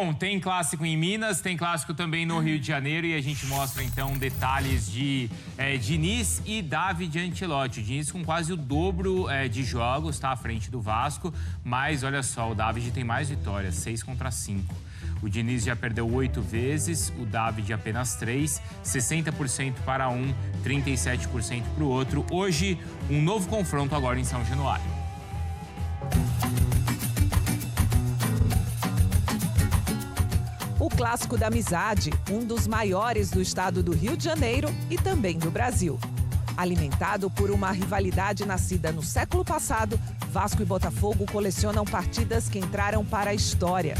Bom, tem clássico em Minas, tem clássico também no Rio de Janeiro e a gente mostra então detalhes de Diniz e David Ancelotti. O Diniz com quase o dobro de jogos, está à frente do Vasco, mas olha só, o David tem mais vitórias, 6-5. O Diniz já perdeu 8 vezes, o David apenas 3, 60% para um, 37% para o outro. Hoje, um novo confronto agora em São Januário. O Clássico da Amizade, um dos maiores do estado do Rio de Janeiro e também do Brasil. Alimentado por uma rivalidade nascida no século passado, Vasco e Botafogo colecionam partidas que entraram para a história.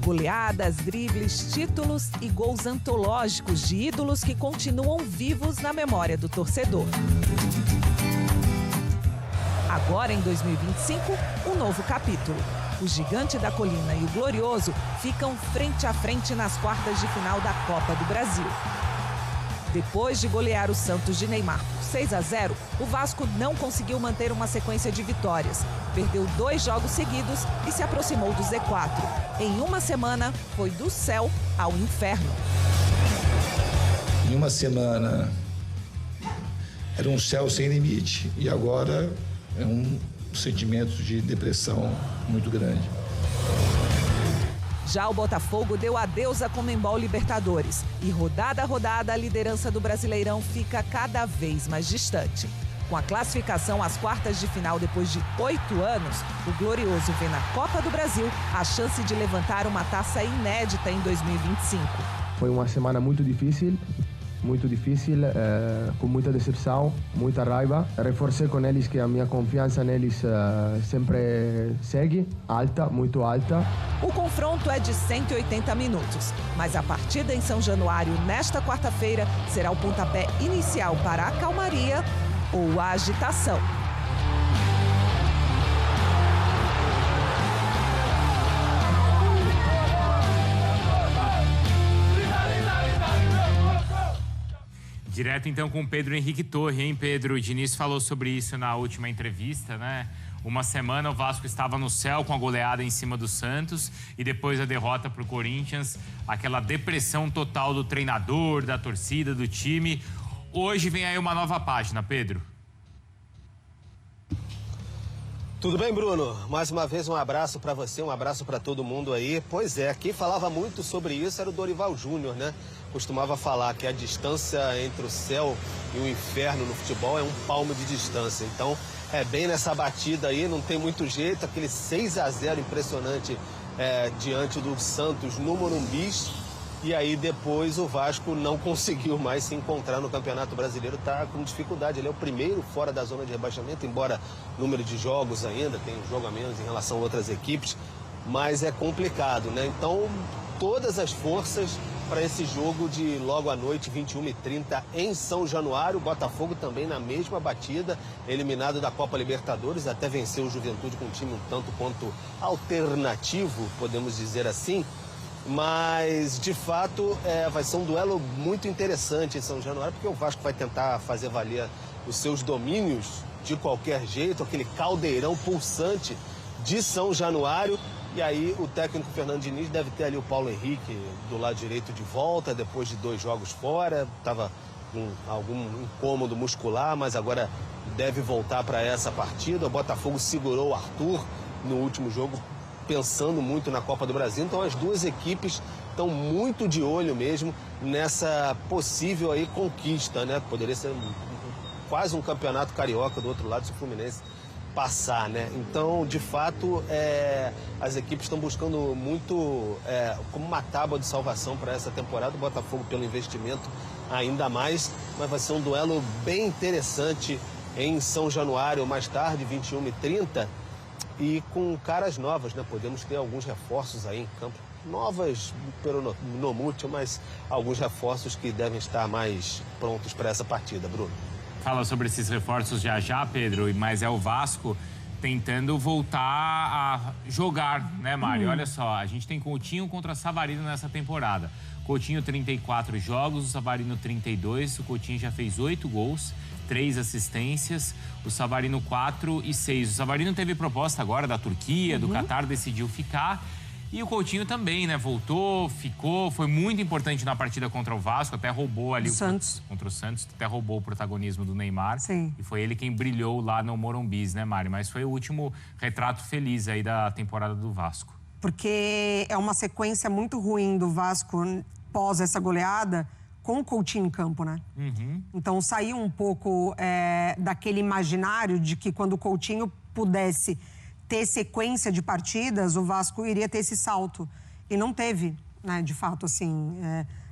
Goleadas, dribles, títulos e gols antológicos de ídolos que continuam vivos na memória do torcedor. Agora, em 2025, um novo capítulo. O Gigante da Colina e o Glorioso ficam frente a frente nas quartas de final da Copa do Brasil. Depois de golear o Santos de Neymar por 6-0, o Vasco não conseguiu manter uma sequência de vitórias. Perdeu 2 jogos seguidos e se aproximou do Z4. Em uma semana, foi do céu ao inferno. Em uma semana, era um céu sem limite. E agora é um sentimento de depressão muito grande. Já o Botafogo deu adeus à Conmebol Libertadores e rodada a rodada a liderança do Brasileirão fica cada vez mais distante. Com a classificação às quartas de final depois de 8 anos, o Glorioso vê na Copa do Brasil a chance de levantar uma taça inédita em 2025. Foi uma semana muito difícil, com muita decepção, muita raiva. Reforcei com eles que a minha confiança neles sempre segue, alta, muito alta. O confronto é de 180 minutos, mas a partida em São Januário, nesta quarta-feira, será o pontapé inicial para a calmaria ou a agitação. Direto então com o Pedro Henrique Torre, hein, Pedro? O Diniz falou sobre isso na última entrevista, né? Uma semana o Vasco estava no céu com a goleada em cima do Santos e depois a derrota para o Corinthians, aquela depressão total do treinador, da torcida, do time. Hoje vem aí uma nova página, Pedro. Tudo bem, Bruno? Mais uma vez um abraço para você, um abraço para todo mundo aí. Pois é, quem falava muito sobre isso era o Dorival Júnior, né? Costumava falar que a distância entre o céu e o inferno no futebol é um palmo de distância. Então, é bem nessa batida aí, não tem muito jeito. Aquele 6-0 impressionante diante do Santos no Morumbi. E aí depois o Vasco não conseguiu mais se encontrar no Campeonato Brasileiro, está com dificuldade. Ele é o primeiro fora da zona de rebaixamento, embora número de jogos ainda, tem um jogo a menos em relação a outras equipes, mas é complicado, né? Então, todas as forças para esse jogo de logo à noite, 21h30, em São Januário. O Botafogo também na mesma batida, eliminado da Copa Libertadores, até venceu o Juventude com um time um tanto quanto alternativo, podemos dizer assim. Mas, de fato, vai ser um duelo muito interessante em São Januário, porque o Vasco vai tentar fazer valer os seus domínios de qualquer jeito, aquele caldeirão pulsante de São Januário. E aí o técnico Fernando Diniz deve ter ali o Paulo Henrique do lado direito de volta, depois de 2 jogos fora, estava com algum incômodo muscular, mas agora deve voltar para essa partida. O Botafogo segurou o Arthur no último jogo, pensando muito na Copa do Brasil. Então as duas equipes estão muito de olho mesmo nessa possível aí conquista, né? Poderia ser quase um campeonato carioca do outro lado se o Fluminense passar, né? Então, de fato, as equipes estão buscando muito como uma tábua de salvação para essa temporada. O Botafogo pelo investimento ainda mais, mas vai ser um duelo bem interessante em São Januário, mais tarde, 21h30, e com caras novas, né? Podemos ter alguns reforços aí em campo. Novas, pelo no mútil, mas alguns reforços que devem estar mais prontos para essa partida, Bruno. Fala sobre esses reforços já, Pedro, mas é o Vasco tentando voltar a jogar, né, Mário? Olha só, a gente tem Coutinho contra Savarino nessa temporada. Coutinho 34 jogos, o Savarino 32, o Coutinho já fez 8 gols, 3 assistências, o Savarino 4 e 6. O Savarino teve proposta agora da Turquia, do Catar, decidiu ficar. E o Coutinho também, né? Voltou, ficou, foi muito importante na partida contra o Vasco, até roubou ali... Contra o Santos, até roubou o protagonismo do Neymar. Sim. E foi ele quem brilhou lá no Morumbi, né, Mari? Mas foi o último retrato feliz aí da temporada do Vasco. Porque é uma sequência muito ruim do Vasco pós essa goleada com o Coutinho em campo, né? Então saiu um pouco daquele imaginário de que quando o Coutinho pudesse ter sequência de partidas, o Vasco iria ter esse salto. E não teve, né? De fato, assim,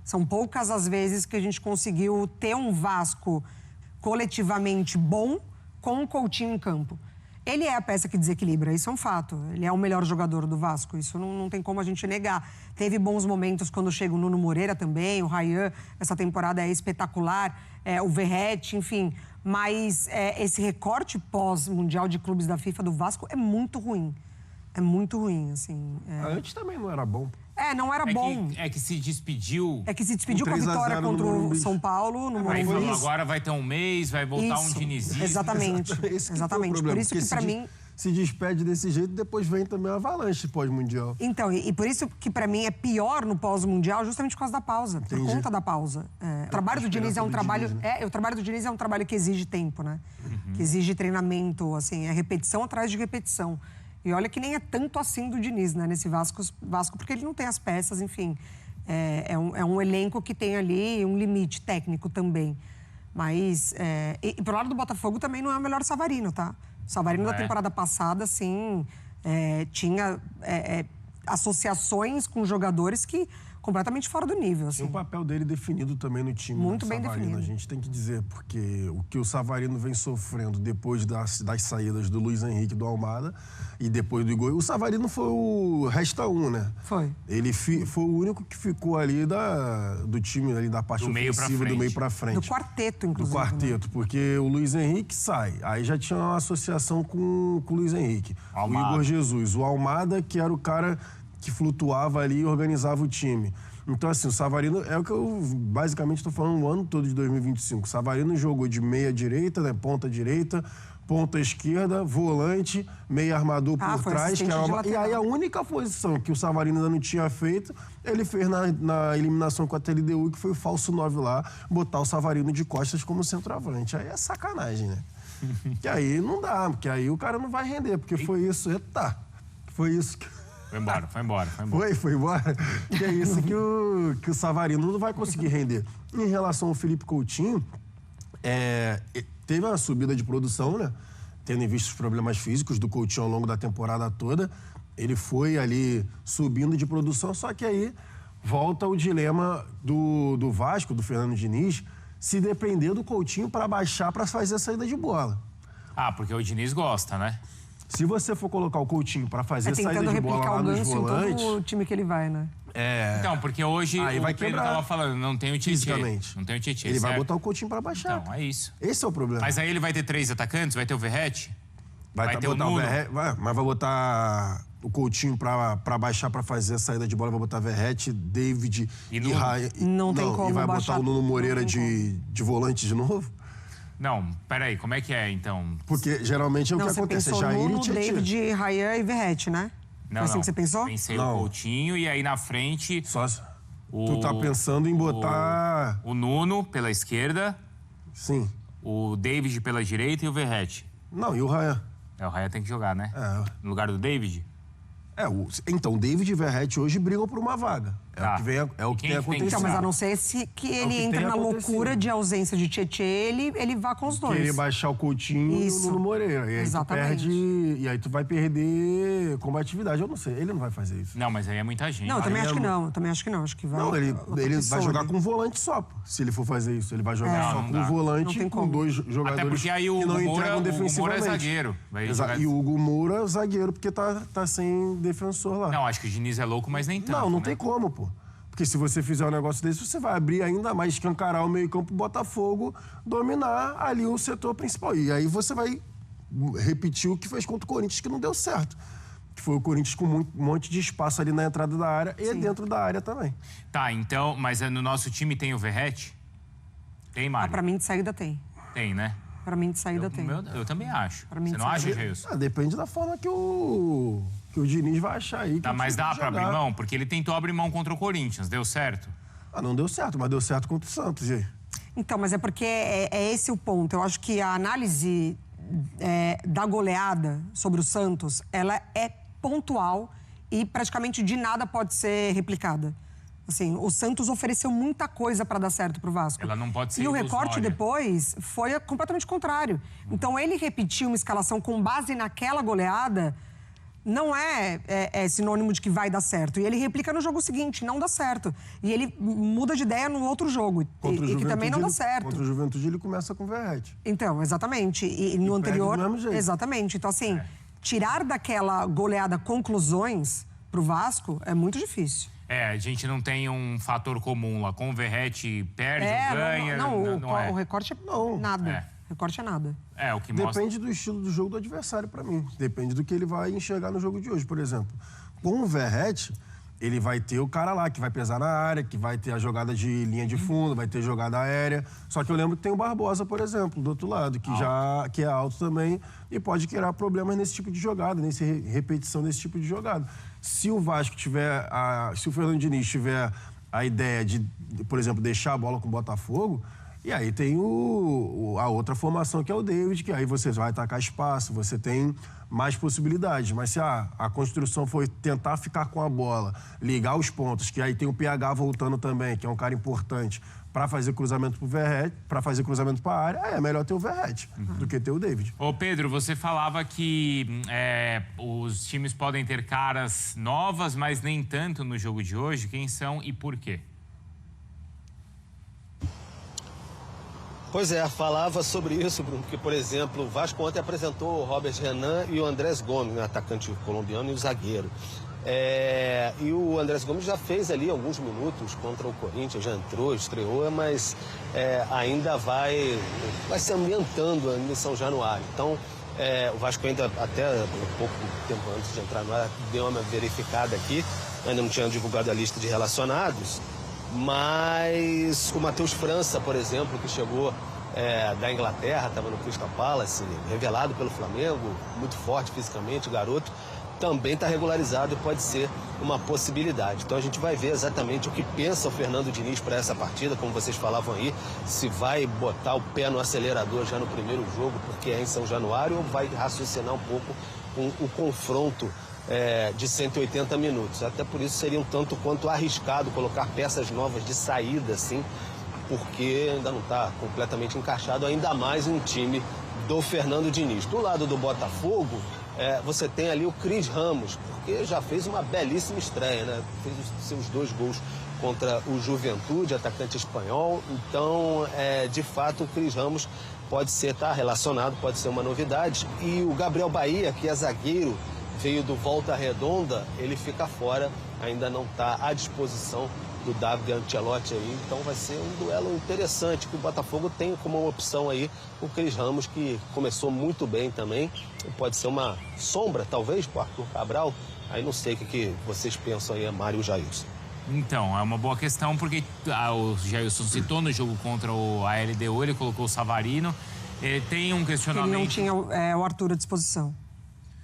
são poucas as vezes que a gente conseguiu ter um Vasco coletivamente bom com o Coutinho em campo. Ele é a peça que desequilibra, isso é um fato. Ele é o melhor jogador do Vasco, isso não tem como a gente negar. Teve bons momentos quando chega o Nuno Moreira também, o Ryan, essa temporada é espetacular, o Verratti, enfim. Mas esse recorte pós-Mundial de Clubes da FIFA do Vasco é muito ruim. É muito ruim, assim. Antes também não era bom. Não era bom. É que se despediu... É que se despediu com a vitória contra o São Paulo no Aí Morumbi. falou, agora vai ter um mês, vai voltar um dinizismo. Exatamente. Exatamente. Por isso que pra mim... Se despede desse jeito, depois vem também a avalanche pós-mundial. Então, e por isso que pra mim é pior no pós-mundial, justamente por causa da pausa. Por conta da pausa. O trabalho do Diniz é um trabalho... o trabalho do Diniz é um trabalho que exige tempo, né? Que exige treinamento, assim, é repetição atrás de repetição. E olha que nem é tanto assim do Diniz, né? Nesse Vasco, porque ele não tem as peças, enfim. É um elenco que tem ali um limite técnico também. Mas, e pro lado do Botafogo também não é o melhor Savarino, tá? O Savarino da temporada passada, assim, tinha associações com jogadores que completamente fora do nível. Assim. Tem o papel dele definido também no time. Muito bem definido. A gente tem que dizer, porque o que o Savarino vem sofrendo depois das saídas do Luiz Henrique do Almada e depois do Igor. O Savarino foi o resta um, né? Foi. Ele foi o único que ficou ali do time, ali da parte ofensiva, do meio pra frente. Do quarteto, inclusive. Do quarteto, né? Porque o Luiz Henrique sai. Aí já tinha uma associação com o Luiz Henrique. Almada. O Igor Jesus. O Almada, que era o cara que flutuava ali e organizava o time. Então, assim, o Savarino é o que eu basicamente estou falando o ano todo de 2025. O Savarino jogou de meia direita, né, ponta direita, ponta esquerda, volante, meia armador por trás. E aí a única posição que o Savarino ainda não tinha feito, ele fez na eliminação com a TLDU, que foi o falso 9 lá, botar o Savarino de costas como centroavante. Aí é sacanagem, né? Que aí não dá, porque aí o cara não vai render, porque foi isso. Eita! Foi isso que... Foi embora. Foi embora. Que é isso que o Savarino não vai conseguir render. Em relação ao Felipe Coutinho, teve uma subida de produção, né? Tendo em vista os problemas físicos do Coutinho ao longo da temporada toda. Ele foi ali subindo de produção, só que aí volta o dilema do Vasco, do Fernando Diniz, se depender do Coutinho para baixar, para fazer a saída de bola. Porque o Diniz gosta, né? Se você for colocar o Coutinho para fazer saída de bola lá nos volantes... Em todo o time que ele vai, né? Então, porque hoje aí o Pedro tava falando, não tem o Tietê. Fisicamente. Não tem o Tietê, Ele vai botar o Coutinho para baixar. Então, é isso. Esse é o problema. Mas aí ele vai ter 3 atacantes? Vai ter o Verratti? Vai ter o botar Nuno? Mas vai botar o Coutinho para baixar, para fazer a saída de bola. Vai botar Verratti, David e Ryan. Não tem como e vai baixar. botar o Nuno Moreira de volante de novo? Não, peraí, como é que é, então? Porque geralmente é o que acontece. Você pensou Nuno, David, Ryan e Verratti, né? Não, Foi assim que você pensou? Pensei o Coutinho e aí na frente... Tu tá pensando em botar... O Nuno pela esquerda. Sim. O David pela direita e o Verratti. Não, e o Ryan? O Ryan tem que jogar, né? No lugar do David? Então, o David e o Verratti hoje brigam por uma vaga. É o que tem acontecido. Então, mas a não ser que ele entre na loucura de ausência de Tietê, ele vá com os dois. Querer baixar o Coutinho e o Nuno Moreira. E aí Exatamente. e aí tu vai perder combatividade. Eu não sei, ele não vai fazer isso. Não, mas aí é muita gente. Não, eu também acho que não. Acho que vai. Não, ele vai jogar com um volante só, se ele for fazer isso. Ele vai jogar só com um volante, com 2 jogadores. Até porque aí o que não Moura, entregam defensivamente. O Moura é zagueiro. E o Hugo Moura é zagueiro, porque tá sem defensor lá. Não, acho que o Diniz é louco, mas nem tanto. Não tem como, pô. Porque se você fizer um negócio desse, você vai abrir ainda mais, escancarar o meio-campo, Botafogo, dominar ali o setor principal. E aí você vai repetir o que fez contra o Corinthians, que não deu certo. Que foi o Corinthians com um monte de espaço ali na entrada da área e dentro da área também. Tá, então, mas no nosso time tem o Verratti? Tem, Mário? Pra mim, de saída tem. Tem, né? Pra mim, de saída tem. Eu também acho. Pra mim, você não acha, Geilson? Depende da forma que o Porque o Diniz vai achar aí que Tá, mas dá pra abrir mão? Porque ele tentou abrir mão contra o Corinthians, deu certo? Ah, não deu certo, mas deu certo contra o Santos, e aí? Então, mas é porque é esse o ponto. Eu acho que a análise da goleada sobre o Santos, ela é pontual e praticamente de nada pode ser replicada. Assim, o Santos ofereceu muita coisa para dar certo pro Vasco. Ela não pode ser E o ilusória. recorte depois foi completamente contrário. Então, ele repetiu uma escalação com base naquela goleada não é sinônimo de que vai dar certo. E ele replica no jogo seguinte, não dá certo. E ele muda de ideia no outro jogo, e que também não dá certo. Contra o Juventude, ele começa com o Verratti. Então, exatamente. E no anterior... do mesmo jeito. Exatamente. Então, assim, tirar daquela goleada conclusões pro Vasco é muito difícil. A gente não tem um fator comum lá. Com o Verratti perde ou ganha. O recorte é nada. O recorte é nada. O que mostra... Depende do estilo do jogo do adversário, pra mim. Depende do que ele vai enxergar no jogo de hoje, por exemplo. Com o Verratti, ele vai ter o cara lá que vai pesar na área, que vai ter a jogada de linha de fundo, vai ter jogada aérea. Só que eu lembro que tem o Barbosa, por exemplo, do outro lado, que é alto também e pode criar problemas nesse tipo de jogada, nessa repetição desse tipo de jogada. Se o Vasco tiver, se o Fernando Diniz tiver a ideia de, por exemplo, deixar a bola com o Botafogo, e aí tem a outra formação que é o David, que aí você vai atacar espaço, você tem mais possibilidades. Mas se a construção for tentar ficar com a bola, ligar os pontos, que aí tem o PH voltando também, que é um cara importante, para fazer cruzamento pro Verratti, para fazer cruzamento para a área, é melhor ter o Verratti do que ter o David. Ô Pedro, você falava que os times podem ter caras novas, mas nem tanto no jogo de hoje. Quem são e por quê? Pois é, falava sobre isso, Bruno, porque, por exemplo, o Vasco ontem apresentou o Robert Renan e o Andrés Gomes, né, atacante colombiano, e o zagueiro. E o Andrés Gomes já fez ali alguns minutos contra o Corinthians, já entrou, estreou, mas ainda vai se ambientando em São Januário. Então, o Vasco ainda, até um pouco tempo antes de entrar no ar, deu uma verificada aqui, ainda não tinha divulgado a lista de relacionados, mas o Matheus França, por exemplo, que chegou da Inglaterra, estava no Crystal Palace, revelado pelo Flamengo, muito forte fisicamente, garoto, também está regularizado e pode ser uma possibilidade. Então a gente vai ver exatamente o que pensa o Fernando Diniz para essa partida, como vocês falavam aí, se vai botar o pé no acelerador já no primeiro jogo, porque é em São Januário, ou vai raciocinar um pouco o confronto de 180 minutos. Até por isso seria um tanto quanto arriscado colocar peças novas de saída, assim, porque ainda não está completamente encaixado, ainda mais um time do Fernando Diniz. Do lado do Botafogo, você tem ali o Cris Ramos, porque já fez uma belíssima estreia, né? Fez os seus 2 gols contra o Juventude, atacante espanhol. Então, de fato, o Cris Ramos pode estar relacionado, pode ser uma novidade. E o Gabriel Bahia, que é zagueiro, veio do Volta Redonda, ele fica fora, ainda não está à disposição do David Ancelotti aí, então vai ser um duelo interessante, que o Botafogo tem como uma opção aí o Cris Ramos, que começou muito bem também, pode ser uma sombra, talvez, para o Arthur Cabral, aí não sei o que vocês pensam aí, Mário e Jailson. Então, é uma boa questão, porque o Jailson citou no jogo contra a LDU, ele colocou o Savarino, ele tem um questionamento... Ele não tinha o Arthur à disposição.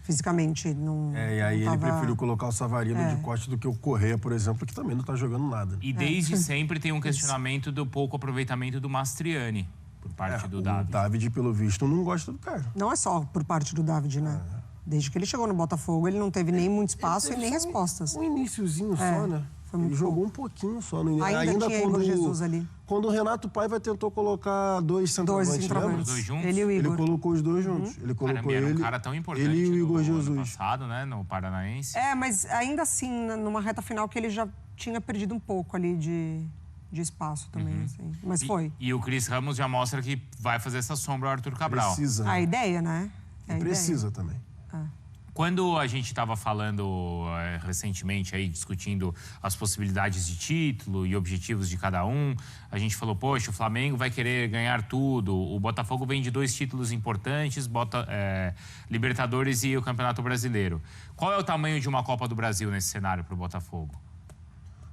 Fisicamente, não. E aí não ele tava... preferiu colocar o Savarino de costa do que o Correa, por exemplo, que também não tá jogando nada. E desde sempre tem um questionamento do pouco aproveitamento do Mastriani, por parte do David. O David, pelo visto, não gosta do cara. Não é só por parte do David, né? Desde que ele chegou no Botafogo, ele não teve nem muito espaço e nem respostas. Um iniciozinho só, né? Ele jogou um pouquinho só no início. Ainda tinha Igor Jesus ali. Quando o Renato Paiva tentou colocar 2 centroavantes, lembra? Os 2 juntos? Ele e o Igor. Ele colocou os 2 juntos. Ele colocou era um cara tão importante ele e o Igor Jesus. ano passado, né? No Paranaense. Mas ainda assim, numa reta final que ele já tinha perdido um pouco ali de espaço também, assim. Mas foi. E o Cris Ramos já mostra que vai fazer essa sombra ao Arthur Cabral. Precisa. A ideia, né? Precisa também. Quando a gente estava falando recentemente, aí, discutindo as possibilidades de título e objetivos de cada um, a gente falou, poxa, o Flamengo vai querer ganhar tudo, o Botafogo vem de 2 títulos importantes, Libertadores e o Campeonato Brasileiro. Qual é o tamanho de uma Copa do Brasil nesse cenário para o Botafogo?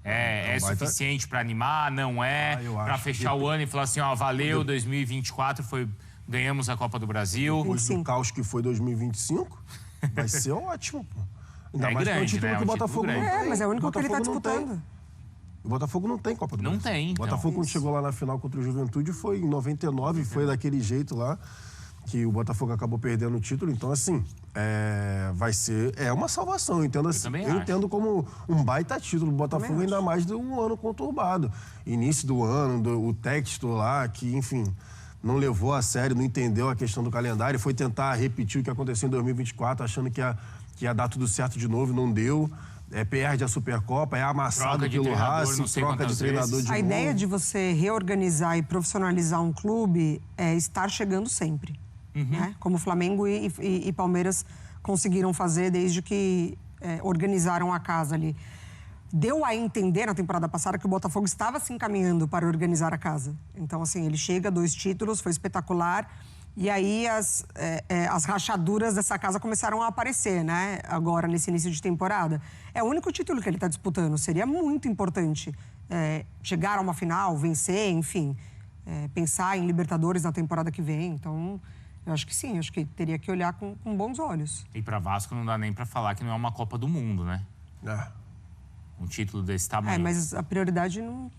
É suficiente para animar? Não é? Para fechar o ano e falar assim, valeu, 2024 ganhamos a Copa do Brasil. Depois do caos que foi 2025... Vai ser ótimo, pô. Ainda mais que é um título que o Botafogo não tem. Mas é o único que ele tá disputando. O Botafogo não tem Copa do Brasil. Não tem, então. O Botafogo, quando chegou lá na final contra o Juventude, foi em 99, foi daquele jeito lá, que o Botafogo acabou perdendo o título. Então, assim, vai ser... É uma salvação, eu entendo assim. Eu entendo como um baita título. O Botafogo ainda mais de um ano conturbado. Início do ano, o texto lá, que, enfim, não levou a sério, não entendeu a questão do calendário, foi tentar repetir o que aconteceu em 2024, achando que ia dar tudo certo de novo, não deu. Perde a Supercopa, é amassado pelo Racing, troca de treinador de novo. A ideia de você reorganizar e profissionalizar um clube é estar chegando sempre. Né? Como Flamengo e Palmeiras conseguiram fazer desde que organizaram a casa ali. Deu a entender na temporada passada que o Botafogo estava se encaminhando para organizar a casa. Então, assim, ele chega, 2 títulos, foi espetacular. E aí as rachaduras dessa casa começaram a aparecer, né? Agora, nesse início de temporada. É o único título que ele está disputando. Seria muito importante chegar a uma final, vencer, enfim. Pensar em Libertadores na temporada que vem. Então, eu acho que sim. Acho que teria que olhar com bons olhos. E para Vasco não dá nem para falar que não é uma Copa do Mundo, né? Um título desse tamanho. Mas a prioridade não...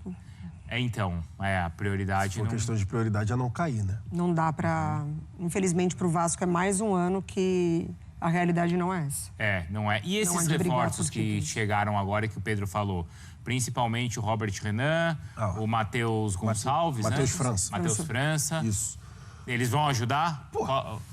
a prioridade... A questão de prioridade é não cair, né? Não dá pra... Infelizmente, pro Vasco é mais um ano que a realidade não é essa. Não é. E esses reforços que chegaram agora, que o Pedro falou, principalmente o Robert Renan, o Matheus Gonçalves, Matheus França. Matheus França. Isso. Eles vão ajudar?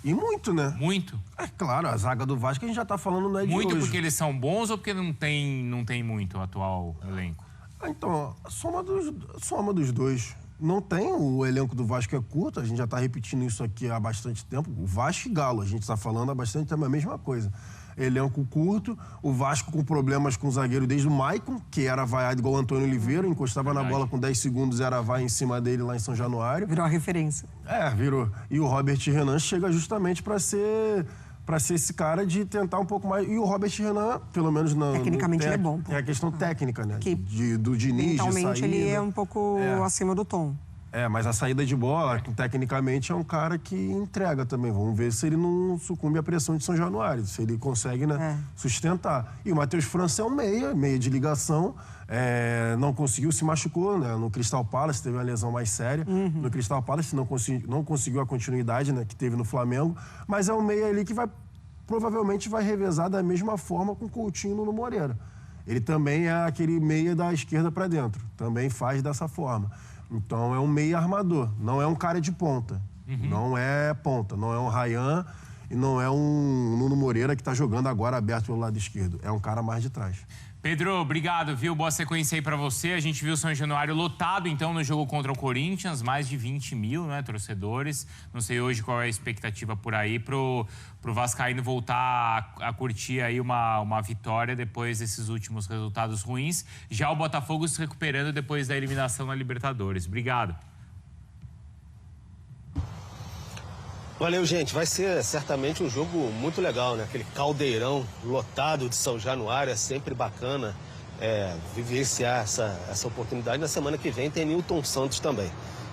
E muito, né? Muito? É claro, a zaga do Vasco a gente já tá falando não é de muito hoje. Porque eles são bons ou porque não tem muito o atual elenco? Então, a soma dos dois. Não tem, o elenco do Vasco é curto, a gente já está repetindo isso aqui há bastante tempo. O Vasco e Galo, a gente está falando há bastante tempo a mesma coisa. Elenco curto, o Vasco com problemas com o zagueiro desde o Maicon, que era vaiado igual o Antônio Oliveira, encostava na bola com 10 segundos, era vai em cima dele lá em São Januário. Virou a referência. Virou. E o Robert Renan chega justamente para ser esse cara de tentar um pouco mais. E o Robert Renan, pelo menos tecnicamente ele é bom. É a questão técnica, né? Do Diniz, mentalmente de saída. Ele é um pouco acima do tom. Mas a saída de bola, tecnicamente, é um cara que entrega também. Vamos ver se ele não sucumbe à pressão de São Januário, se ele consegue sustentar. E o Matheus França é um meia de ligação. Não conseguiu, se machucou, né? No Crystal Palace, teve uma lesão mais séria. No Crystal Palace não conseguiu a continuidade, né, que teve no Flamengo. Mas é um meia ali que provavelmente vai revezar da mesma forma com o Coutinho no Moreira. Ele também é aquele meia da esquerda para dentro. Também faz dessa forma. Então é um meia armador, não é um cara de ponta. Não é ponta, não é um Ryan e não é um Nuno Moreira que está jogando agora aberto pelo lado esquerdo. É um cara mais de trás. Pedro, obrigado, viu? Boa sequência aí pra você. A gente viu o São Januário lotado, então, no jogo contra o Corinthians. Mais de 20 mil, né, torcedores. Não sei hoje qual é a expectativa por aí pro Vascaíno voltar a curtir aí uma vitória depois desses últimos resultados ruins. Já o Botafogo se recuperando depois da eliminação na Libertadores. Obrigado. Valeu, gente. Vai ser certamente um jogo muito legal, né? Aquele caldeirão lotado de São Januário, é sempre bacana vivenciar essa oportunidade. Na semana que vem tem Nilton Santos também.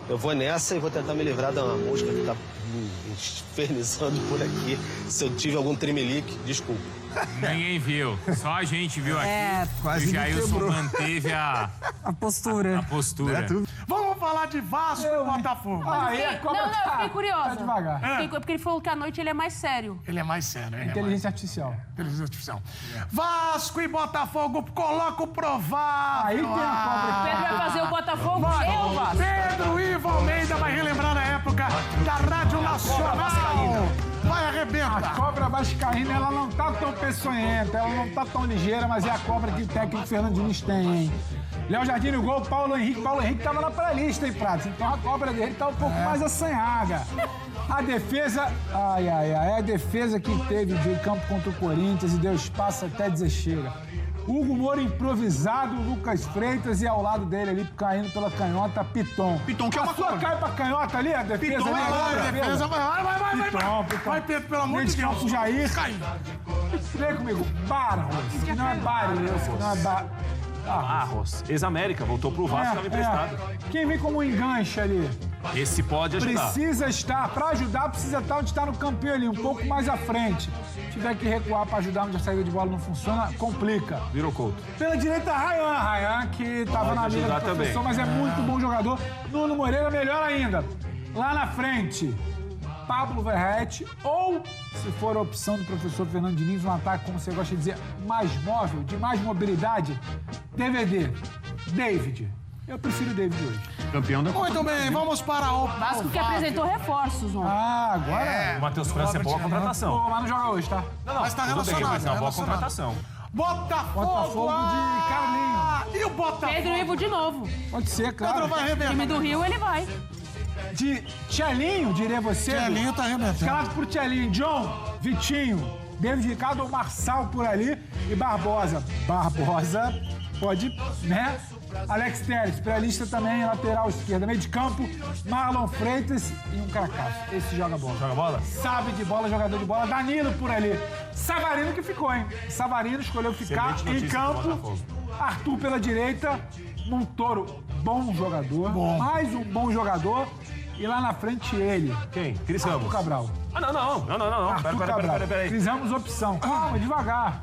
Eu vou nessa e vou tentar me livrar da mosca que tá me infernizando por aqui. Se eu tive algum tremelique, desculpa. Ninguém viu, só a gente viu aqui. Quase o Jailson manteve a postura. A postura. Vamos falar de Vasco e Botafogo. Não, eu fiquei curiosa. Tá devagar. Porque ele falou que à noite ele é mais sério. Ele é mais sério, hein? Inteligência artificial. Inteligência artificial. Vasco e Botafogo, coloca o provável. Aí tem a Pedro vai fazer o Botafogo, eu, Vasco. Pedro Ivo Almeida vai relembrar na época da Rádio Nacional. Vai arrebentar. A cobra vascaína, ela não tá tão peçonhenta, ela não tá tão ligeira, mas é a cobra que o técnico Fernando Diniz tem, hein? Léo Jardim no gol, Paulo Henrique tava na pré-lista, hein, Pratos? Então a cobra dele tá um pouco mais assanhada. A defesa, a defesa que teve de campo contra o Corinthians e deu espaço até dizer chega. Hugo Moura improvisado, Lucas Freitas e ao lado dele ali, caindo pela canhota, Piton. Piton, que é uma cobra. Cai pra canhota ali, a defesa Piton, ali. defesa, vai. Piton. Vai, Pedro, pelo amor de Deus. Jair. Vem comigo, Barros, que não é Barros, que não é Barros. Ex-América, voltou pro Vasco, estava emprestado. Quem vem como enganche ali? Esse pode ajudar. Precisa estar, para ajudar, precisa estar onde está no campinho ali, um pouco mais à frente. Se tiver que recuar para ajudar onde a saída de bola não funciona, complica. Virou Couto. Pela direita, Rayan, que estava na mira do professor, mas é muito bom jogador. Nuno Moreira, melhor ainda. Lá na frente, Pablo Verratti, ou, se for a opção do professor Fernando Diniz, um ataque, como você gosta de dizer, mais móvel, de mais mobilidade, DVD, David. Eu prefiro o David hoje. Campeão da Copa. Muito bem, vamos para o Vasco que apresentou reforços ontem. Ah, agora... O Matheus França é boa contratação. Pô, mas não joga hoje, tá? Não, mas tá tudo bem, relacionado, mas é uma boa relacionado. contratação. Botafogo de Carlinhos. E o Botafogo? Pedro Ivo de novo. Pode ser, claro. Pedro vai arrebentar. Time do Rio, ele vai. De Tchelinho, diria você. Tchelinho tá arrebentando. Escalado por Tchelinho, John, Vitinho, David Ricardo, Marçal por ali e Barbosa. Barbosa pode, né? Alex Telles, pela lista também, lateral esquerda, meio de campo, Marlon Freitas e um cracaço. Esse joga bola. Joga bola? Sabe de bola, jogador de bola. Danilo por ali. Savarino que ficou, hein? Savarino escolheu ficar Excelente em notícia do campo. Botafogo. Arthur pela direita. Montoro, bom jogador. Mais um bom jogador. E lá na frente ele. Quem? Cris Arthur Ramos. Cabral. Ah, não. Arthur Cabral. Cris Ramos, opção. Calma, devagar.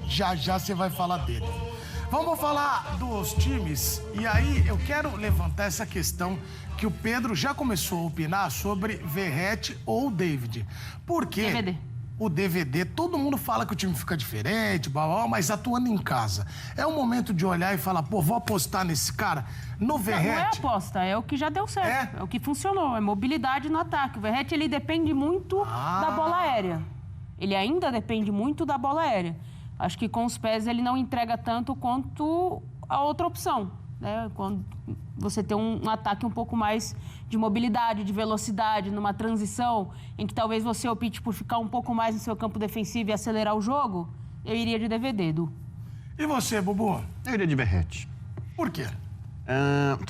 Já você vai falar dele. Vamos falar dos times. E aí eu quero levantar essa questão que o Pedro já começou a opinar sobre Verratti ou David. Por quê? DVD. O DVD, todo mundo fala que o time fica diferente, blá, blá, blá, mas atuando em casa. É o momento de olhar e falar, pô, vou apostar nesse cara. No Verratti... Não é aposta, é o que já deu certo. É o que funcionou, é mobilidade no ataque. O Verratti, ele depende muito da bola aérea. Ele ainda depende muito da bola aérea. Acho que com os pés ele não entrega tanto quanto a outra opção, né? Quando você tem um ataque um pouco mais de mobilidade, de velocidade, numa transição em que talvez você opte por ficar um pouco mais no seu campo defensivo e acelerar o jogo, eu iria de DVD, Edu. E você, Bubu? Eu iria de Verratti. Por quê?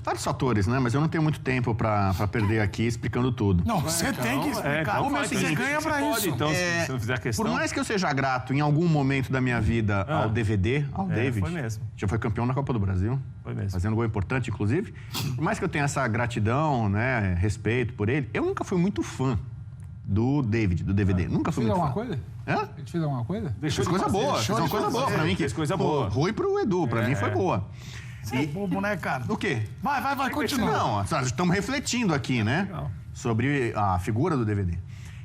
Vários fatores, né? Mas eu não tenho muito tempo pra perder aqui explicando tudo. Não, você tem que explicar. Você ganha pra isso. Então, se você não fizer questão... Por mais que eu seja grato em algum momento da minha vida ao DVD, ao David, foi mesmo. já foi campeão na Copa do Brasil. Foi mesmo. Fazendo gol importante, inclusive. Por mais que eu tenha essa gratidão, né, respeito por ele, eu nunca fui muito fã do David, do DVD. Nunca fui muito fã. Fez alguma coisa? Hã? Ele fez alguma coisa? Fez coisa boa. Fez uma coisa boa pra mim. Fez coisa boa. Ruim pro Edu, pra mim foi boa. Você é bobo, né, cara? O quê? Vai, continua. Não, estamos refletindo aqui, né? Legal. Sobre a figura do DVD.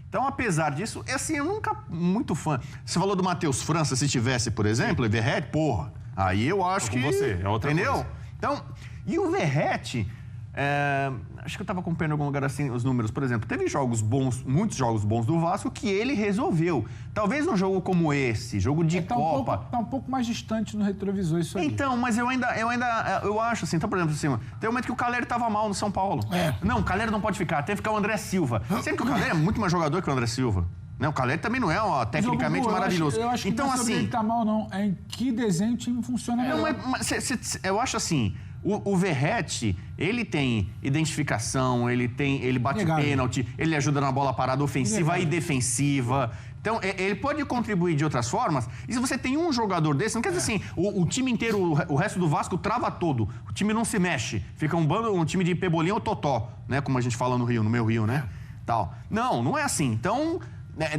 Então, apesar disso, assim, eu nunca muito fã. Você falou do Matheus França, se tivesse, por exemplo, e Verratti, porra, aí eu acho que... você, é outra entendeu? coisa. Então, e o Verratti, acho que eu estava acompanhando em algum lugar assim os números, por exemplo, teve jogos bons, muitos jogos bons do Vasco que ele resolveu. Talvez num jogo como esse, jogo de Copa... Tá um pouco mais distante no retrovisor isso aí. Então, mas eu acho assim, então, por exemplo, assim, tem um momento que o Calleri tava mal no São Paulo. Não, o Calleri não pode ficar, tem que ficar o André Silva. Sendo que o Calleri é muito mais jogador que o André Silva. Né? O Calleri também não é, ó, tecnicamente maravilhoso. Eu acho que então, não é sobre assim, ele tá mal, não. É em que desenho o time funciona melhor. eu acho assim, o Verratti, ele tem identificação, ele bate pênalti, ele ajuda na bola parada ofensiva e defensiva. Então, ele pode contribuir de outras formas. E se você tem um jogador desse, não quer dizer assim, o time inteiro, o resto do Vasco trava todo. O time não se mexe. Fica um time de pebolinha ou totó, né? Como a gente fala no Rio, no meu Rio, né? Tal. Não é assim. Então...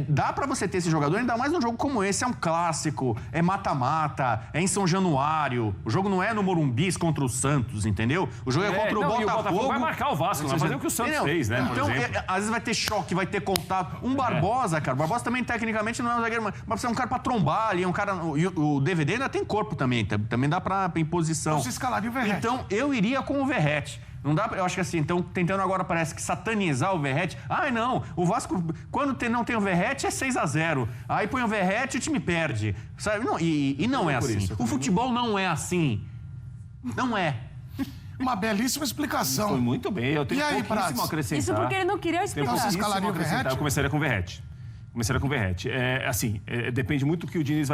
dá pra você ter esse jogador, ainda mais num jogo como esse. É um clássico, é mata-mata, é em São Januário. O jogo não é no Morumbi contra o Santos, entendeu? O jogo é contra o Botafogo. E o Botafogo vai marcar o Vasco, vai fazer o que o Santos fez, né? Então, às vezes vai ter choque, vai ter contato. Barbosa, cara. O Barbosa também, tecnicamente, não é um zagueiro, mas você é um cara pra trombar ali, o DVD ainda tem corpo também. Também dá pra imposição. Você escalaria o Verratti. Então, eu iria com o Verratti. Não dá, eu acho que assim, então, tentando agora, parece que satanizar o Verratti. Não, o Vasco, quando não tem o Verratti, é 6-0. Aí põe o Verratti e o time perde. Sabe? Não, e não é assim. O futebol não é assim. Não é. Uma belíssima explicação. Foi muito bem, eu tenho pouquíssimo a acrescentar. Isso porque ele não queria explicar. Você escalaria o Verratti? Eu começaria com o Verratti. Depende muito do que o Diniz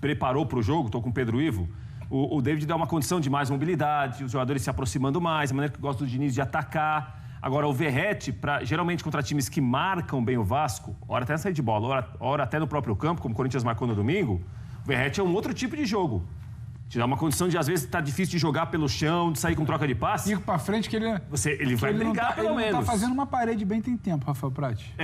preparou para o jogo, estou com o Pedro Ivo. O David dá uma condição de mais mobilidade, os jogadores se aproximando mais, a maneira que gosta do Diniz de atacar. Agora, o Verratti, geralmente contra times que marcam bem o Vasco, hora até na saída de bola, hora até no próprio campo, como o Corinthians marcou no domingo, o Verratti é um outro tipo de jogo. Te dá uma condição de, às vezes, tá difícil de jogar pelo chão, de sair com troca de passe. Ir pra frente que ele... Ele vai brigar, pelo menos. Ele não tá fazendo uma parede bem tem tempo, Rafael Prati.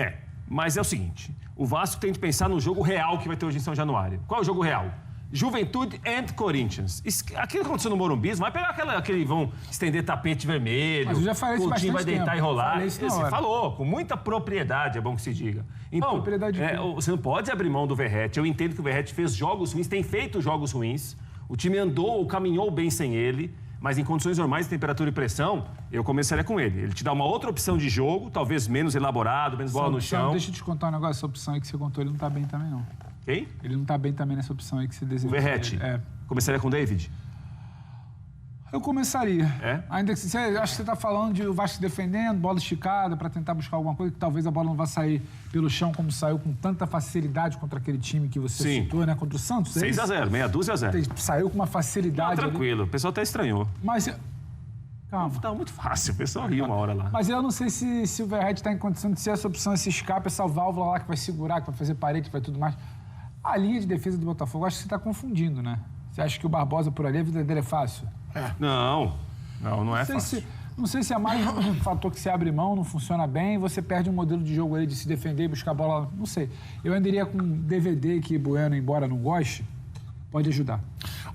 Mas é o seguinte, o Vasco tem que pensar no jogo real que vai ter hoje em São Januário. Qual é o jogo real? Juventude and Corinthians. Aquilo que aconteceu no Morumbi, vai pegar aquele vão estender tapete vermelho. Mas eu já falei isso bastante tempo. O time vai deitar e rolar. Você falou, com muita propriedade, é bom que se diga. Então, você não pode abrir mão do Verratti. Eu entendo que o Verratti fez jogos ruins, tem feito jogos ruins. O time andou, caminhou bem sem ele. Mas em condições normais de temperatura e pressão, eu começaria com ele. Ele te dá uma outra opção de jogo, talvez menos elaborado, menos bola no chão. Deixa eu te contar um negócio, essa opção aí que você contou, ele não tá bem também, não. Quem? Ele não tá bem também nessa opção aí que você desenhou. O Verratti? Começaria com o David? Eu começaria. Ainda que você acha que você tá falando de o Vasco se defendendo, bola esticada, para tentar buscar alguma coisa, que talvez a bola não vá sair pelo chão como saiu com tanta facilidade contra aquele time que você citou, né? Contra o Santos. 6-0, meia dúzia a 0. Saiu com uma facilidade. Tranquilo, o pessoal até estranhou. Mas... Calma. Tá muito fácil, o pessoal riu uma hora lá. Mas eu não sei se o Verratti está em condição de ser essa opção, esse escape, essa válvula lá que vai segurar, que vai fazer parede, que vai tudo mais. A linha de defesa do Botafogo, acho que você está confundindo, né? Você acha que o Barbosa por ali, a vida dele é fácil? Não é fácil. Não sei se é mais um fator que você abre mão, não funciona bem, você perde um modelo de jogo aí de se defender e buscar a bola, não sei. Eu andaria com DVD que Bueno, embora não goste, pode ajudar.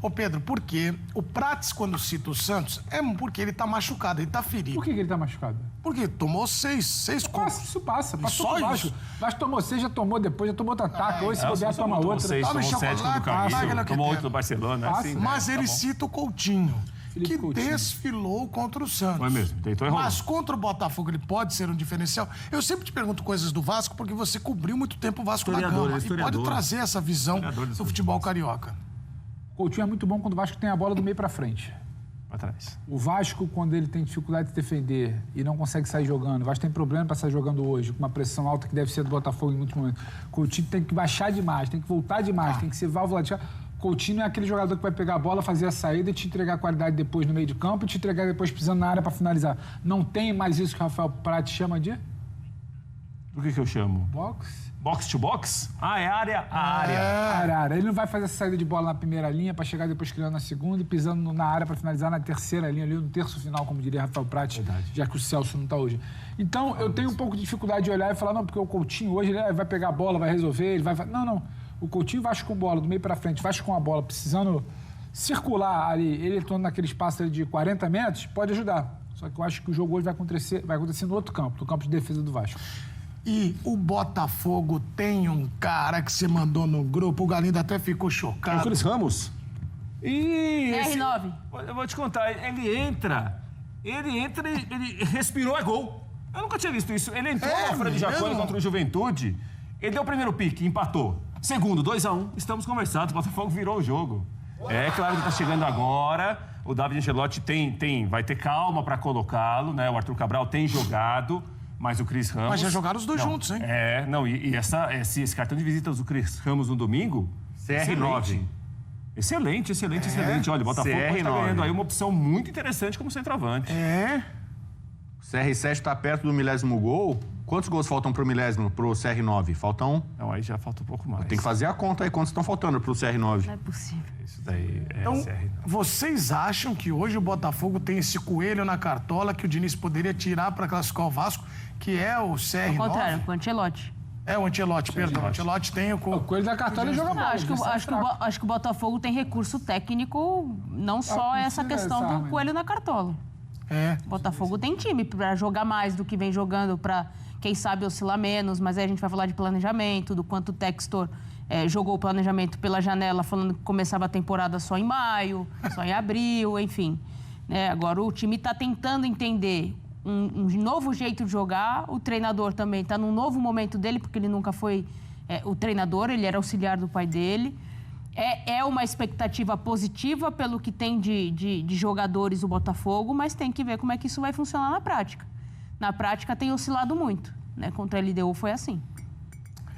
Ô Pedro, por quê? O Prates, quando cita o Santos, é porque ele tá machucado, ele tá ferido. Por que ele tá machucado? Porque tomou seis contos. Isso passa. Passou pro Vasco. Vasco tomou 6, já tomou depois, já tomou outra ataque. Hoje se bobear, toma outra. Tomou 7 do Camilo, tomou 8 do Barcelona. Mas ele cita o Coutinho, que desfilou contra o Santos. Foi mesmo, deitou e rolou. Mas contra o Botafogo ele pode ser um diferencial. Eu sempre te pergunto coisas do Vasco, porque você cobriu muito tempo o Vasco na Gama. E pode trazer essa visão do futebol carioca. Coutinho é muito bom quando o Vasco tem a bola do meio pra frente. Atrás. O Vasco, quando ele tem dificuldade de defender e não consegue sair jogando, o Vasco tem problema para sair jogando hoje, com uma pressão alta que deve ser do Botafogo em muitos momentos. Coutinho tem que baixar demais, tem que voltar demais, tem que ser válvula de... Coutinho é aquele jogador que vai pegar a bola, fazer a saída e te entregar qualidade depois no meio de campo e te entregar depois pisando na área para finalizar. Não tem mais isso que o Rafael Prati chama de... O que eu chamo? Box? Box to box? É área. Ele não vai fazer essa saída de bola na primeira linha para chegar depois criando na segunda e pisando na área para finalizar na terceira linha, ali no terço final, como diria Rafael Prati, já que o Celso não está hoje. Então, eu tenho um pouco de dificuldade de olhar e falar, não, porque o Coutinho hoje ele vai pegar a bola, vai resolver, ele vai... Não. O Coutinho vai com bola, do meio para frente, vai com a bola, precisando circular ali, ele entrando naquele espaço ali de 40 metros, pode ajudar. Só que eu acho que o jogo hoje vai acontecer no outro campo, no campo de defesa do Vasco. E o Botafogo tem um cara que você mandou no grupo, o Galindo até ficou chocado. É o Cris Ramos? R9. Eu vou te contar, ele entra, ele respirou, é gol. Eu nunca tinha visto isso. Ele entrou na Folha de Jacone contra o Juventude, ele deu o primeiro pique, empatou. Segundo, 2-1, estamos conversados, o Botafogo virou o jogo. É claro que tá chegando agora, o David Ancelotti vai ter calma para colocá-lo, né? O Arthur Cabral tem jogado. Mas o Cris Ramos... Mas já jogaram os dois juntos, hein? Esse cartão de visitas do Cris Ramos no domingo... CR9. Excelente. Olha, o Botafogo pode estar ganhando aí uma opção muito interessante como centroavante. O CR7 está perto do 1000º gol. Quantos gols faltam pro 1000º, pro CR9? Faltam... Não, aí já falta um pouco mais. Tem que fazer a conta aí, quantos estão faltando pro CR9. Não é possível. Isso daí é então, CR9. Vocês acham que hoje o Botafogo tem esse coelho na cartola que o Diniz poderia tirar para classificar o Vasco, que é o CR9? Ao contrário, o Ancelotti. O Ancelotti, perdão. O Ancelotti tem o coelho da cartola e joga mal. Acho que o Botafogo tem recurso técnico, não só essa questão do coelho na cartola. O Botafogo tem time para jogar mais do que vem jogando, para, quem sabe, oscilar menos, mas aí a gente vai falar de planejamento, do quanto o Textor jogou o planejamento pela janela, falando que começava a temporada só em maio, só em abril, enfim. Agora o time está tentando entender um novo jeito de jogar, o treinador também está num novo momento dele, porque ele nunca foi o treinador, ele era auxiliar do pai dele. É uma expectativa positiva pelo que tem de jogadores o Botafogo, mas tem que ver como é que isso vai funcionar na prática. Na prática tem oscilado muito, né? Contra a LDU foi assim.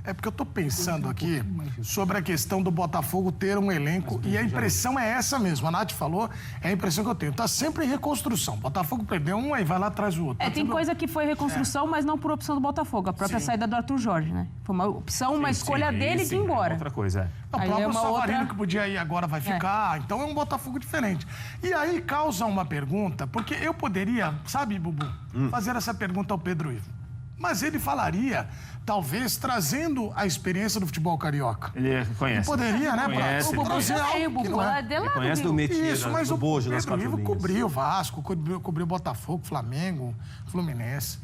É porque eu tô pensando aqui sobre a questão do Botafogo ter um elenco e a impressão é essa mesmo. A Nath falou, é a impressão que eu tenho. Tá sempre em reconstrução. Botafogo perdeu um, aí vai lá atrás do outro. Tem coisa que foi reconstrução, mas não por opção do Botafogo. A própria saída do Arthur Jorge, né? Foi uma opção, uma escolha dele de ir embora. Outra coisa, O próprio Savarino que podia ir agora vai ficar. Então é um Botafogo diferente. E aí causa uma pergunta, porque eu poderia, sabe, Bubu, fazer essa pergunta ao Pedro Ivo. Mas ele falaria, talvez, trazendo a experiência do futebol carioca. Ele conhece. Ele poderia, né? Conhece. O Bubu é Ele conhece do Metier, isso, mas o Bojo, nas Pedro Ivo 4 linhas. cobriu o Vasco, cobriu o Botafogo, Flamengo, Fluminense.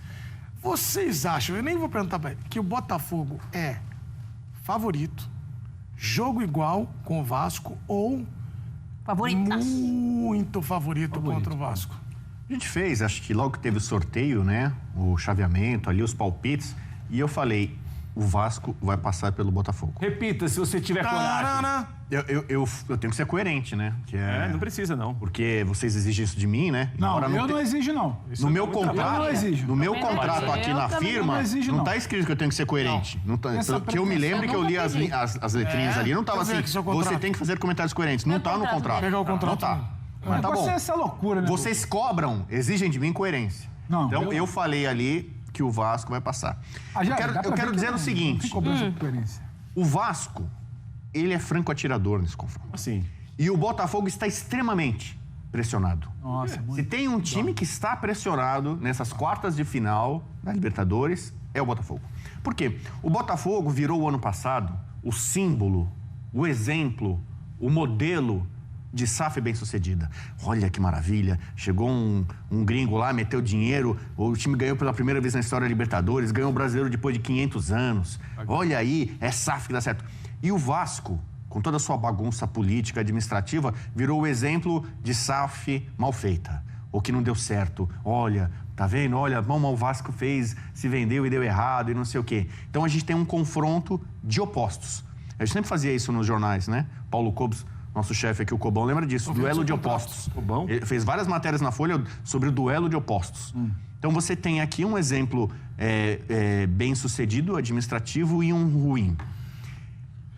Vocês acham, eu nem vou perguntar pra ele, que o Botafogo é favorito, jogo igual com o Vasco ou muito favorito contra o Vasco? A gente fez, acho que logo que teve o sorteio, né? O chaveamento ali, os palpites. E eu falei, o Vasco vai passar pelo Botafogo. Repita, se você tiver coragem. Eu tenho que ser coerente, né? Não precisa, não. Porque vocês exigem isso de mim, né? Não, não exijo, não. No meu contrato, eu não exijo. No meu contrato aqui na firma, não tá escrito que eu tenho que ser coerente. Não tá, que eu me lembro que eu li as letrinhas ali, não tava assim, você tem que fazer comentários coerentes. Não tá no contrato. Pegar o contrato. Não tá. Mas tá bom. Essa loucura, né? Vocês cobram, exigem de mim coerência. Não, então eu falei ali que o Vasco vai passar. Eu quero dizer o seguinte. O Vasco, ele é franco atirador nesse confronto. Assim. E o Botafogo está extremamente pressionado. Nossa, Se tem um time que está pressionado nessas quartas de final da Libertadores, é o Botafogo. Por quê? O Botafogo virou o ano passado o símbolo, o exemplo, o modelo de SAF bem-sucedida. Olha que maravilha, chegou um gringo lá, meteu dinheiro, o time ganhou pela primeira vez na história da Libertadores, ganhou o Brasileiro depois de 500 anos. Olha aí, é SAF que dá certo. E o Vasco, com toda a sua bagunça política, administrativa, virou o exemplo de SAF mal feita, ou que não deu certo. Olha, tá vendo? Olha, o Vasco fez, se vendeu e deu errado e não sei o quê. Então a gente tem um confronto de opostos. A gente sempre fazia isso nos jornais, né? Paulo Cobos, nosso chefe aqui, o Cobão, lembra disso, duelo de opostos. Cobão? Ele fez várias matérias na Folha sobre o duelo de opostos. Então você tem aqui um exemplo bem-sucedido, administrativo e um ruim.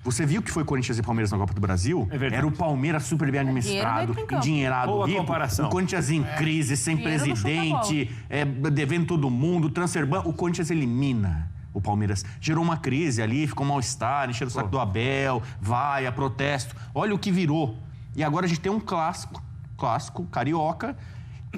Você viu que foi Corinthians e Palmeiras na Copa do Brasil? Era o Palmeiras super bem administrado, endinheirado, boa rico. Comparação. O Corinthians em crise, sem presidente, devendo todo mundo, transferban. O Corinthians elimina o Palmeiras. Gerou uma crise ali, ficou um mal-estar, encheu o saco do Abel, vaia, protesto. Olha o que virou. E agora a gente tem um clássico carioca.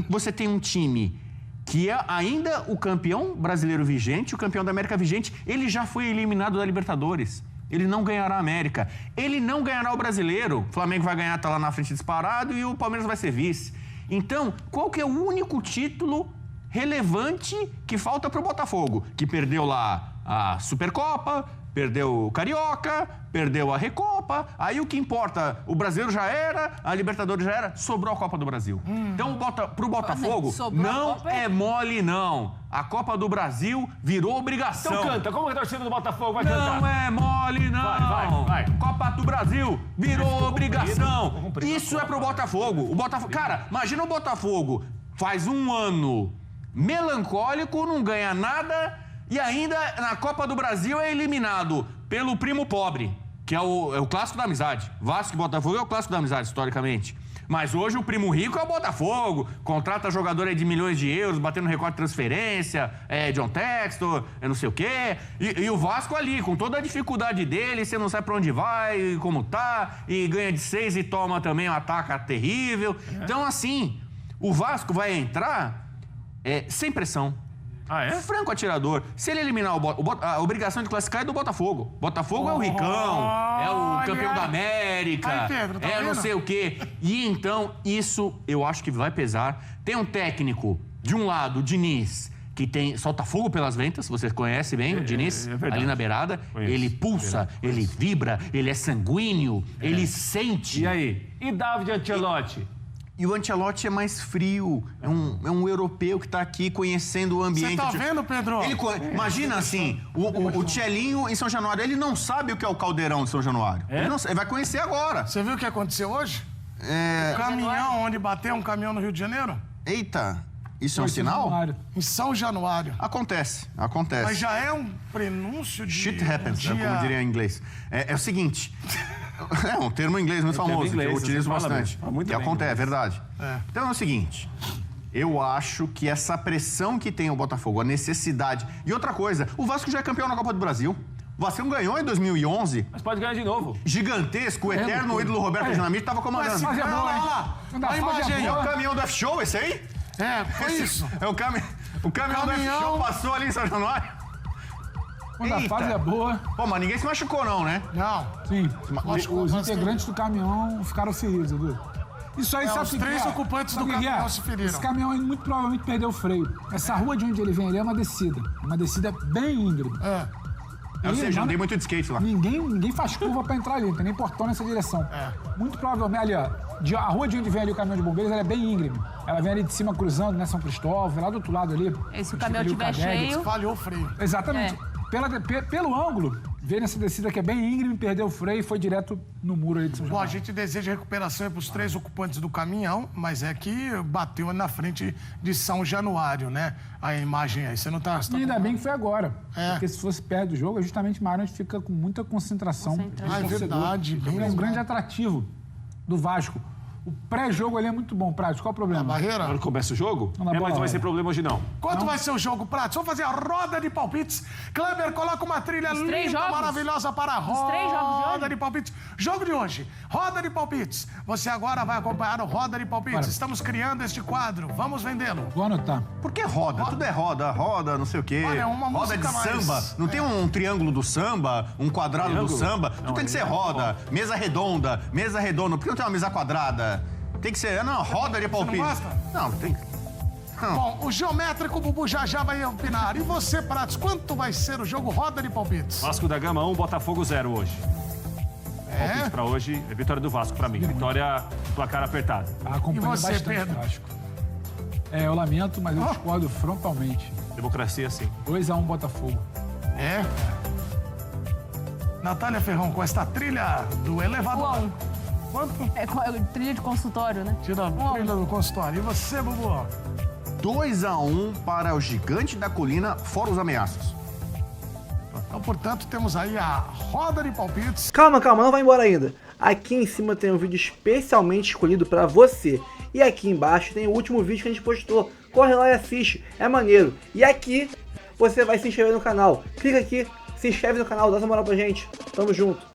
Você tem um time que é ainda o campeão brasileiro vigente, o campeão da América vigente. Ele já foi eliminado da Libertadores. Ele não ganhará a América. Ele não ganhará o Brasileiro. O Flamengo vai ganhar, tá lá na frente disparado, e o Palmeiras vai ser vice. Então, qual que é o único título relevante que falta para o Botafogo? Que perdeu lá a Supercopa, perdeu o Carioca, perdeu a Recopa. Aí o que importa, o Brasileiro já era, a Libertadores já era, sobrou a Copa do Brasil. Então, pro Botafogo, não é mole, não. A Copa do Brasil virou obrigação. Então canta, como a torcida do Botafogo vai cantar? Não é mole, não. Vai. Copa do Brasil virou obrigação. Isso é pro Botafogo. Cara, imagina o Botafogo faz um ano melancólico, não ganha nada e ainda na Copa do Brasil é eliminado pelo primo pobre, que é o clássico da amizade. Vasco e Botafogo é o clássico da amizade, historicamente. Mas hoje o primo rico é o Botafogo, contrata jogador aí de milhões de euros, batendo recorde de transferência, John Textor, não sei o quê. E o Vasco ali, com toda a dificuldade dele, você não sabe pra onde vai, como tá, e ganha de 6 e toma também um ataque terrível. Então, assim, o Vasco vai entrar sem pressão. Ah, é? Franco atirador. Se ele eliminar a obrigação de classificar é do Botafogo. Botafogo é o ricão, é o campeão da América, Aí, Pedro, tá não vendo? sei o quê. E então, isso eu acho que vai pesar. Tem um técnico, de um lado, o Diniz, que solta fogo pelas ventas, você conhece bem o Diniz, ali na beirada. Conheço. Ele pulsa, ele vibra, ele é sanguíneo, ele sente. E aí? E David Ancelotti? E o Ancelotti é mais frio, é um europeu que está aqui conhecendo o ambiente. Você tá vendo, Pedro? Imagina assim, o Tchelinho em São Januário, ele não sabe o que é o caldeirão de São Januário. Ele vai conhecer agora. Você viu o que aconteceu hoje? Um caminhão onde bateu um caminhão no Rio de Janeiro? Eita. Isso é um sinal? Em São Januário. Acontece. Mas já é um prenúncio de... Shit happens, como diria em inglês. É o seguinte... É um termo em inglês muito famoso, que eu utilizo bastante. E acontece, é verdade. Então é o seguinte... Eu acho que essa pressão que tem o Botafogo, a necessidade... E outra coisa, o Vasco já é campeão na Copa do Brasil. O Vasco ganhou em 2011. Mas pode ganhar de novo. Gigantesco, o eterno ídolo Roberto Dinamite estava comandando. Mas olha lá, a imagem. É o caminhão do F-Show, esse aí? Foi isso. É o caminhão do F-Show passou ali em São Januário. Quando a fase é boa... Pô, mas ninguém se machucou não, né? Não. Sim, os integrantes do caminhão ficaram feridos, Edu. Isso aí, sabe os 3 ocupantes do caminhão se feriram. Esse caminhão aí muito provavelmente perdeu o freio. Essa rua de onde ele vem ali é uma descida. Uma descida bem íngreme. Ou seja, andei muito de skate lá. Ninguém faz curva pra entrar ali, não tem nem portão nessa direção. Muito provavelmente, ali, ó, a rua de onde vem ali o caminhão de bombeiros, ela é bem íngreme. Ela vem ali de cima cruzando, né, São Cristóvão, lá do outro lado ali. Se o caminhão estiver cheio... Falhou o freio. Exatamente. Pelo ângulo, veio nessa descida que é bem íngreme, perdeu o freio e foi direto no muro aí de São João. Bom, a gente deseja recuperação para os 3 ocupantes do caminhão, mas é que bateu na frente de São Januário, né? A imagem aí, você não tá... E ainda bem que foi agora. Porque se fosse perto do jogo, é justamente uma área onde fica com muita concentração. É verdade. É um grande atrativo do Vasco. O pré-jogo ali é muito bom, Pratos. Qual o problema? A barreira? Quando começa o jogo? Mas não vai ser problema hoje, não. Quanto vai ser o jogo, Pratos? Vamos fazer a roda de palpites. Kleber, coloca uma trilha linda, maravilhosa para a roda de palpites. Jogo de hoje, roda de palpites. Você agora vai acompanhar o Roda de Palpites. Estamos criando este quadro. Vamos vendê-lo. Vou anotar. Por que roda? Tudo é roda, não sei o quê. Olha, uma roda de música samba. Não tem um triângulo do samba, um quadrado do samba. Tudo tem que ser roda. Mesa redonda. Por que não tem uma mesa quadrada? Tem que ser, não, roda de palpite. Você não gosta? Não, tem. Bom, o geométrico Bubu já vai opinar. E você, Pratos, quanto vai ser o jogo Roda de Palpites? Vasco da Gama 1, Botafogo 0 hoje. Palpite pra hoje é vitória do Vasco pra mim. Vitória, placar apertado. E você, Pedro? Eu lamento, mas eu discordo frontalmente. Democracia, sim. 2-1 Botafogo. Natália Ferrão, com esta trilha do elevador. Quanto? É trilha de consultório, né? Tira a trilha do consultório. E você, Bubu? 2-1 para o Gigante da Colina, fora os ameaços. Então, portanto, temos aí a roda de palpites. Calma, não vai embora ainda. Aqui em cima tem um vídeo especialmente escolhido para você. E aqui embaixo tem o último vídeo que a gente postou. Corre lá e assiste, é maneiro. E aqui você vai se inscrever no canal. Clica aqui, se inscreve no canal, dá essa moral pra gente. Tamo junto.